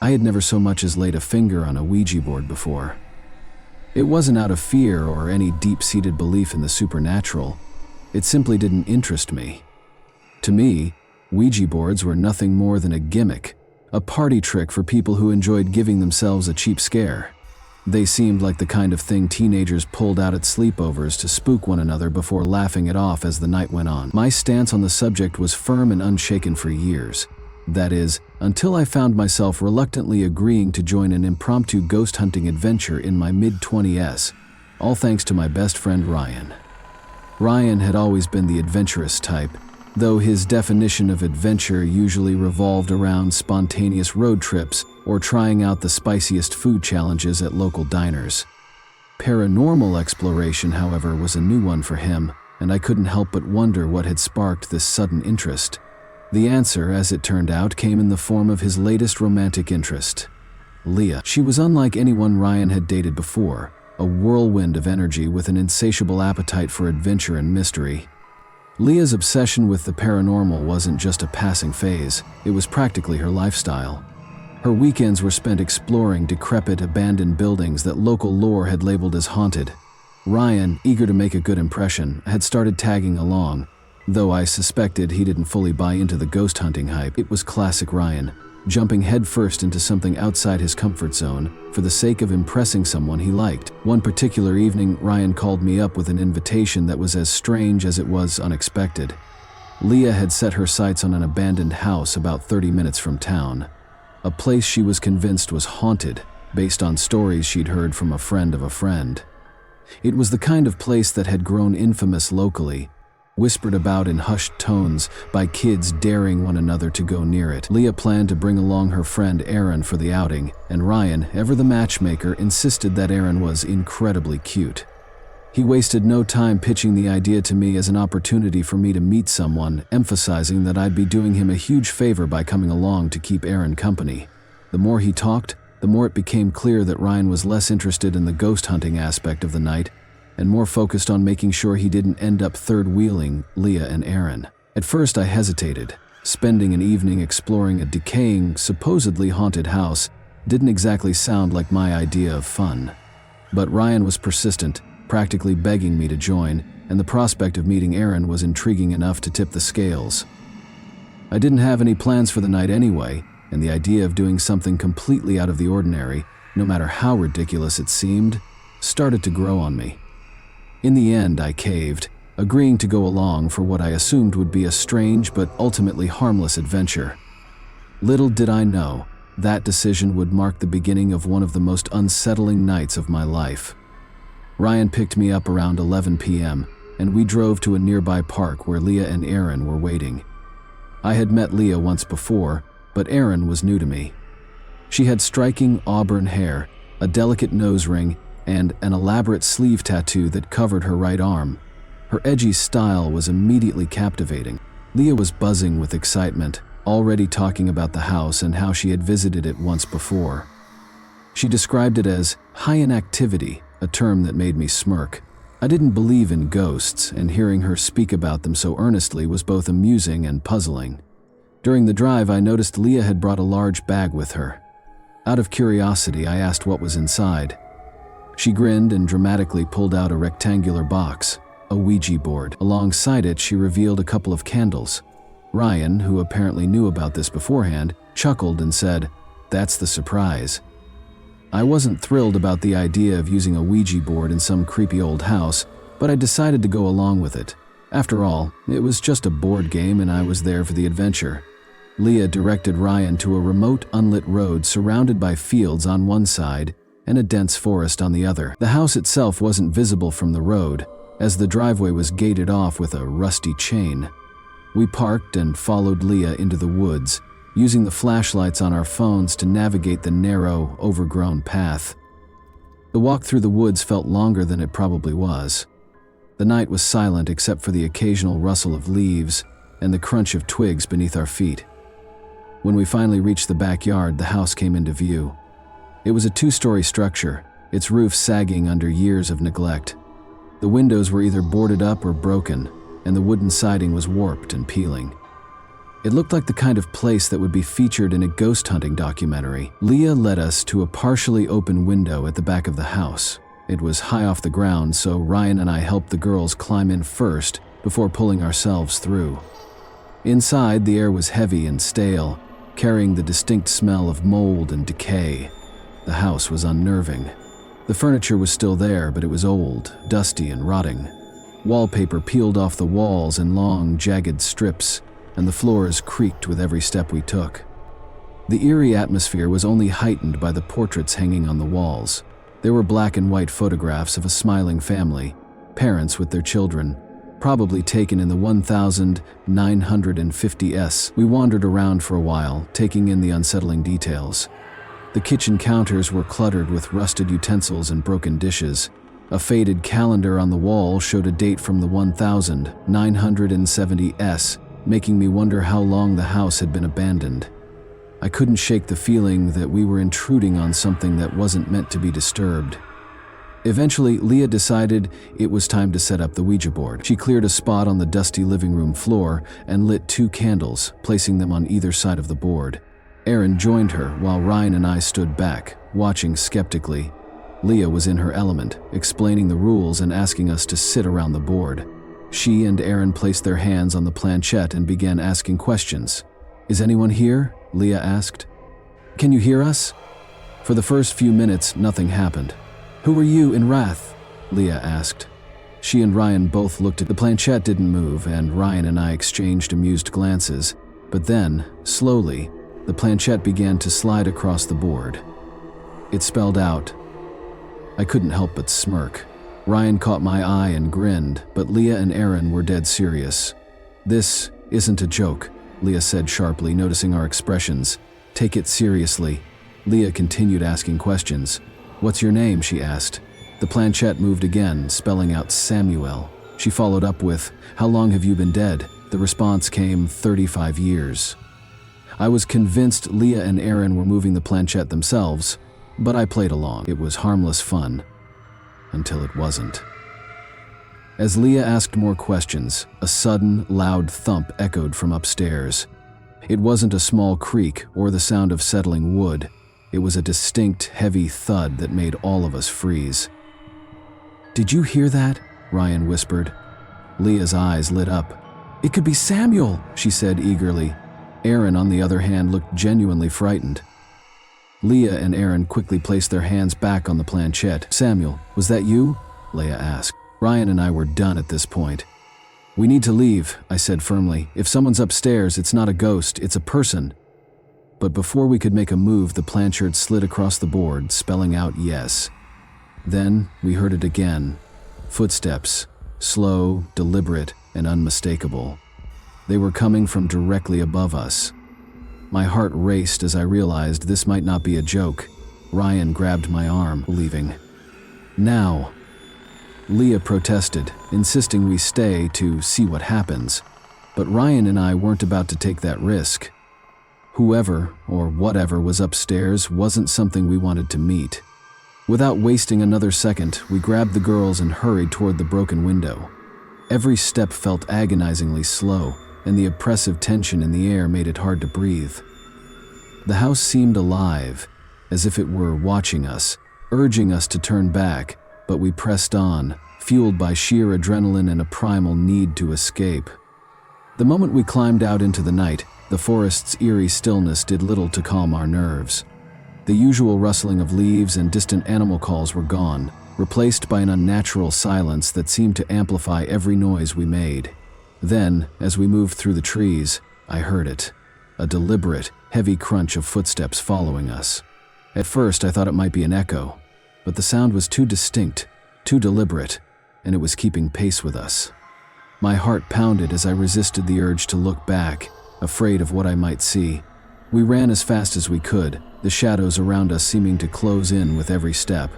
I had never so much as laid a finger on a Ouija board before. It wasn't out of fear or any deep-seated belief in the supernatural. It simply didn't interest me. To me, Ouija boards were nothing more than a gimmick, a party trick for people who enjoyed giving themselves a cheap scare. They seemed like the kind of thing teenagers pulled out at sleepovers to spook one another before laughing it off as the night went on. My stance on the subject was firm and unshaken for years. That is, until I found myself reluctantly agreeing to join an impromptu ghost hunting adventure in my mid-20s, all thanks to my best friend Ryan. Ryan had always been the adventurous type, though his definition of adventure usually revolved around spontaneous road trips or trying out the spiciest food challenges at local diners. Paranormal exploration, however, was a new one for him, and I couldn't help but wonder what had sparked this sudden interest. The answer, as it turned out, came in the form of his latest romantic interest, Leah. She was unlike anyone Ryan had dated before, a whirlwind of energy with an insatiable appetite for adventure and mystery. Leah's obsession with the paranormal wasn't just a passing phase, it was practically her lifestyle. Her weekends were spent exploring decrepit, abandoned buildings that local lore had labeled as haunted. Ryan, eager to make a good impression, had started tagging along, though I suspected he didn't fully buy into the ghost hunting hype. It was classic Ryan, jumping headfirst into something outside his comfort zone for the sake of impressing someone he liked. One particular evening, Ryan called me up with an invitation that was as strange as it was unexpected. Leah had set her sights on an abandoned house about 30 minutes from town, a place she was convinced was haunted based on stories she'd heard from a friend of a friend. It was the kind of place that had grown infamous locally, whispered about in hushed tones by kids daring one another to go near it. Leah planned to bring along her friend Aaron for the outing, and Ryan, ever the matchmaker, insisted that Aaron was incredibly cute. He wasted no time pitching the idea to me as an opportunity for me to meet someone, emphasizing that I'd be doing him a huge favor by coming along to keep Aaron company. The more he talked, the more it became clear that Ryan was less interested in the ghost hunting aspect of the night and more focused on making sure he didn't end up third-wheeling Leah and Aaron. At first I hesitated. Spending an evening exploring a decaying, supposedly haunted house didn't exactly sound like my idea of fun. But Ryan was persistent, practically begging me to join, and the prospect of meeting Aaron was intriguing enough to tip the scales. I didn't have any plans for the night anyway, and the idea of doing something completely out of the ordinary, no matter how ridiculous it seemed, started to grow on me. In the end, I caved, agreeing to go along for what I assumed would be a strange but ultimately harmless adventure. Little did I know, that decision would mark the beginning of one of the most unsettling nights of my life. Ryan picked me up around 11 p.m., and we drove to a nearby park where Leah and Aaron were waiting. I had met Leah once before, but Aaron was new to me. She had striking auburn hair, a delicate nose ring, and an elaborate sleeve tattoo that covered her right arm. Her edgy style was immediately captivating. Leah was buzzing with excitement, already talking about the house and how she had visited it once before. She described it as high in activity, a term that made me smirk. I didn't believe in ghosts, and hearing her speak about them so earnestly was both amusing and puzzling. During the drive, I noticed Leah had brought a large bag with her. Out of curiosity, I asked what was inside. She grinned and dramatically pulled out a rectangular box, a Ouija board. Alongside it, she revealed a couple of candles. Ryan, who apparently knew about this beforehand, chuckled and said, "That's the surprise." I wasn't thrilled about the idea of using a Ouija board in some creepy old house, but I decided to go along with it. After all, it was just a board game and I was there for the adventure. Leah directed Ryan to a remote, unlit road surrounded by fields on one side and a dense forest on the other. The house itself wasn't visible from the road, as the driveway was gated off with a rusty chain. We parked and followed Leah into the woods, using the flashlights on our phones to navigate the narrow, overgrown path. The walk through the woods felt longer than it probably was. The night was silent except for the occasional rustle of leaves and the crunch of twigs beneath our feet. When we finally reached the backyard, the house came into view. It was a two-story structure, its roof sagging under years of neglect. The windows were either boarded up or broken, and the wooden siding was warped and peeling. It looked like the kind of place that would be featured in a ghost hunting documentary. Leah led us to a partially open window at the back of the house. It was high off the ground, so Ryan and I helped the girls climb in first before pulling ourselves through. Inside, the air was heavy and stale, carrying the distinct smell of mold and decay. The house was unnerving. The furniture was still there, but it was old, dusty, and rotting. Wallpaper peeled off the walls in long, jagged strips, and the floors creaked with every step we took. The eerie atmosphere was only heightened by the portraits hanging on the walls. There were black and white photographs of a smiling family, parents with their children, probably taken in the 1950s. We wandered around for a while, taking in the unsettling details. The kitchen counters were cluttered with rusted utensils and broken dishes. A faded calendar on the wall showed a date from the 1970s, making me wonder how long the house had been abandoned. I couldn't shake the feeling that we were intruding on something that wasn't meant to be disturbed. Eventually, Leah decided it was time to set up the Ouija board. She cleared a spot on the dusty living room floor and lit 2 candles, placing them on either side of the board. Aaron joined her while Ryan and I stood back, watching skeptically. Leah was in her element, explaining the rules and asking us to sit around the board. She and Aaron placed their hands on the planchette and began asking questions. "Is anyone here?" Leah asked. "Can you hear us?" For the first few minutes, nothing happened. "Who are you in wrath?" Leah asked. She and Ryan both looked at the planchette. Didn't move, and Ryan and I exchanged amused glances. But then, slowly, the planchette began to slide across the board. It spelled out. I couldn't help but smirk. Ryan caught my eye and grinned, but Leah and Aaron were dead serious. "This isn't a joke," Leah said sharply, noticing our expressions. "Take it seriously." Leah continued asking questions. "What's your name?" she asked. The planchette moved again, spelling out Samuel. She followed up with, "How long have you been dead?" The response came, 35 years. I was convinced Leah and Aaron were moving the planchette themselves, but I played along. It was harmless fun. Until it wasn't. As Leah asked more questions, a sudden, loud thump echoed from upstairs. It wasn't a small creak or the sound of settling wood. It was a distinct, heavy thud that made all of us freeze. "Did you hear that?" Ryan whispered. Leah's eyes lit up. "It could be Samuel," she said eagerly. Aaron, on the other hand, looked genuinely frightened. Leah and Aaron quickly placed their hands back on the planchette. "Samuel, was that you?" Leah asked. Ryan and I were done at this point. "We need to leave," I said firmly. "If someone's upstairs, it's not a ghost, it's a person." But before we could make a move, the planchette slid across the board, spelling out yes. Then we heard it again. Footsteps, slow, deliberate, and unmistakable. They were coming from directly above us. My heart raced as I realized this might not be a joke. Ryan grabbed my arm, leaving. "Now." Leah protested, insisting we stay to see what happens. But Ryan and I weren't about to take that risk. Whoever, or whatever, was upstairs wasn't something we wanted to meet. Without wasting another second, we grabbed the girls and hurried toward the broken window. Every step felt agonizingly slow, and the oppressive tension in the air made it hard to breathe. The house seemed alive, as if it were watching us, urging us to turn back, but we pressed on, fueled by sheer adrenaline and a primal need to escape. The moment we climbed out into the night, the forest's eerie stillness did little to calm our nerves. The usual rustling of leaves and distant animal calls were gone, replaced by an unnatural silence that seemed to amplify every noise we made. Then, as we moved through the trees, I heard it. A deliberate, heavy crunch of footsteps following us. At first, I thought it might be an echo, but the sound was too distinct, too deliberate, and it was keeping pace with us. My heart pounded as I resisted the urge to look back, afraid of what I might see. We ran as fast as we could, the shadows around us seeming to close in with every step.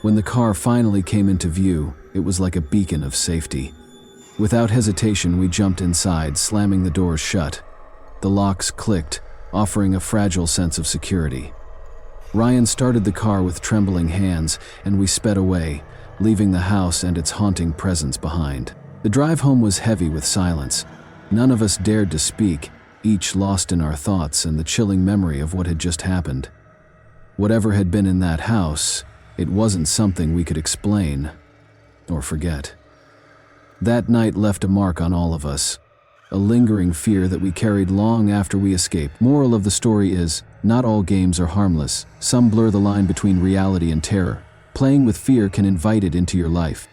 When the car finally came into view, it was like a beacon of safety. Without hesitation, we jumped inside, slamming the doors shut. The locks clicked, offering a fragile sense of security. Ryan started the car with trembling hands, and we sped away, leaving the house and its haunting presence behind. The drive home was heavy with silence. None of us dared to speak, each lost in our thoughts and the chilling memory of what had just happened. Whatever had been in that house, it wasn't something we could explain or forget. That night left a mark on all of us, a lingering fear that we carried long after we escaped. Moral of the story is, not all games are harmless. Some blur the line between reality and terror. Playing with fear can invite it into your life.